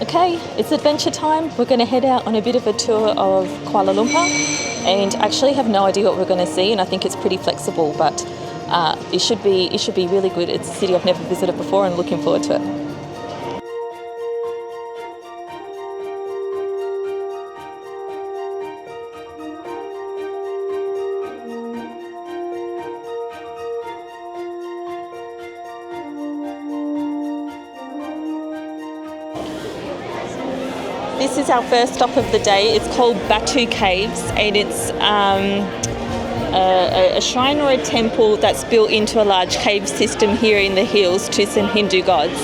Okay, it's adventure time. We're going to head out on a bit of a tour of Kuala Lumpur and actually have no idea what we're going to see, and I think it's pretty flexible, but it should be really good. It's a city I've never visited before and looking forward to it. This is our first stop of the day. It's called Batu Caves, and it's a shrine or a temple that's built into a large cave system here in the hills to some Hindu gods.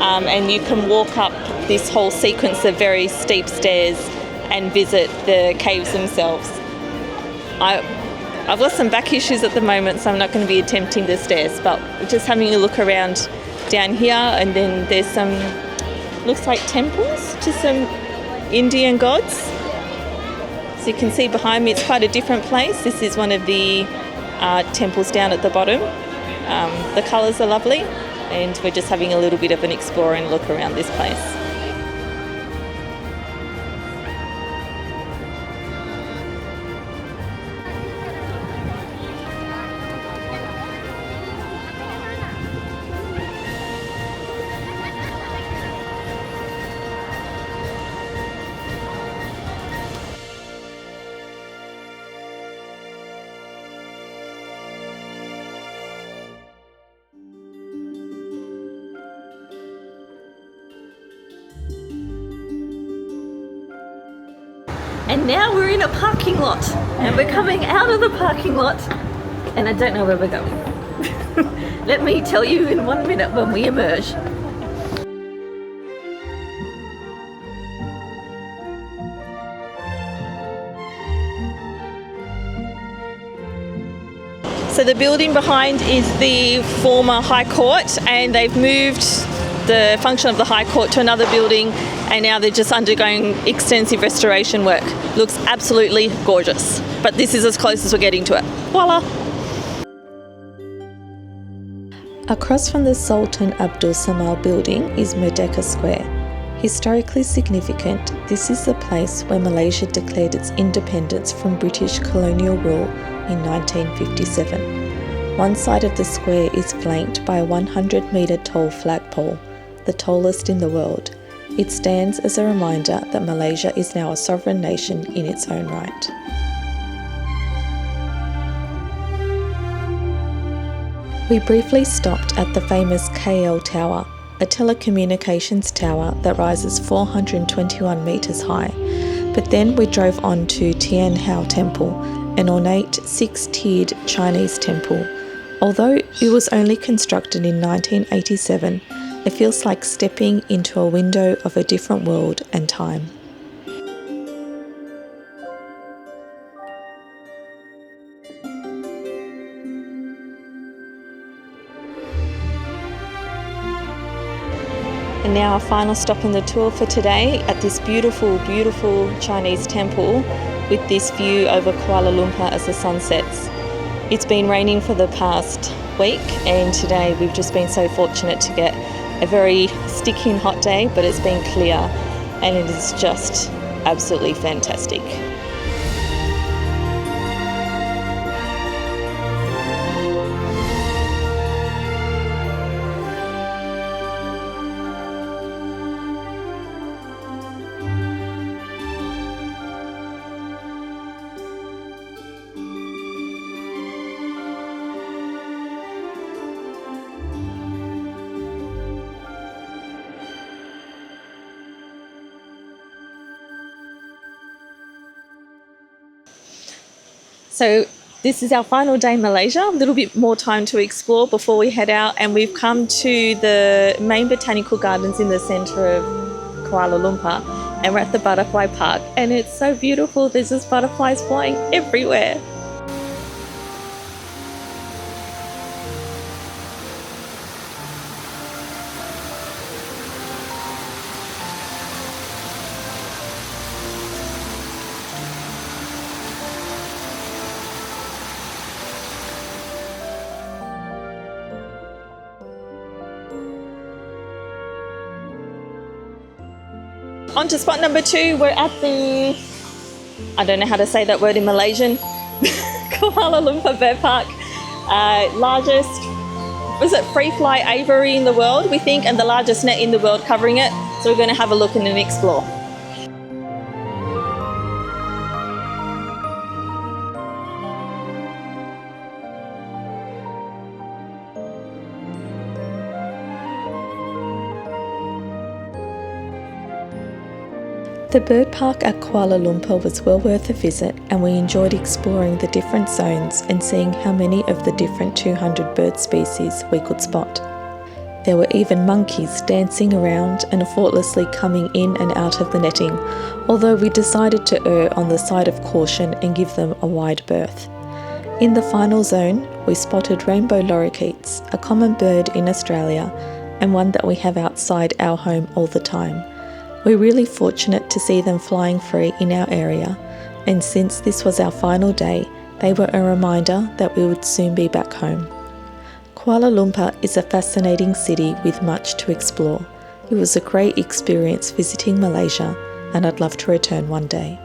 And you can walk up this whole sequence of very steep stairs and visit the caves themselves. I've got some back issues at the moment, so I'm not going to be attempting the stairs, but just having a look around down here, and then there's some, looks like temples to some Indian gods. So you can see behind me, it's quite a different place. This is one of the temples down at the bottom. The colours are lovely, and we're just having a little bit of an explore and look around this place. And now we're in a parking lot, and we're coming out of the parking lot, and I don't know where we're going. Let me tell you in 1 minute when we emerge. So the building behind is the former High Court, and they've moved the function of the High Court to another building, and now they're just undergoing extensive restoration work. Looks absolutely gorgeous, but this is as close as we're getting to it. Voila! Across from the Sultan Abdul Samal building is Merdeka Square. Historically significant, this is the place where Malaysia declared its independence from British colonial rule in 1957. One side of the square is flanked by a 100-metre tall flagpole, the tallest in the world. It stands as a reminder that Malaysia is now a sovereign nation in its own right. We briefly stopped at the famous KL Tower, a telecommunications tower that rises 421 metres high, but then we drove on to Thean Hou Temple, an ornate 6-tiered Chinese temple. Although it was only constructed in 1987, it feels like stepping into a window of a different world and time. And now our final stop in the tour for today at this beautiful, beautiful Chinese temple with this view over Kuala Lumpur as the sun sets. It's been raining for the past week, and today we've just been so fortunate to get a very sticky and hot day, but it's been clear and it is just absolutely fantastic. So this is our final day in Malaysia, a little bit more time to explore before we head out, and we've come to the main botanical gardens in the centre of Kuala Lumpur, and we're at the butterfly park, and it's so beautiful. There's just butterflies flying everywhere. On to spot number 2, we're at the, I don't know how to say that word in Malaysian, Kuala Lumpur Bird Park. Largest, was it free fly aviary in the world, we think, and the largest net in the world covering it. So we're going to have a look and then explore. The bird park at Kuala Lumpur was well worth a visit, and we enjoyed exploring the different zones and seeing how many of the different 200 bird species we could spot. There were even monkeys dancing around and effortlessly coming in and out of the netting, although we decided to err on the side of caution and give them a wide berth. In the final zone, we spotted rainbow lorikeets, a common bird in Australia and one that we have outside our home all the time. We're really fortunate to see them flying free in our area, and since this was our final day, they were a reminder that we would soon be back home. Kuala Lumpur is a fascinating city with much to explore. It was a great experience visiting Malaysia, and I'd love to return one day.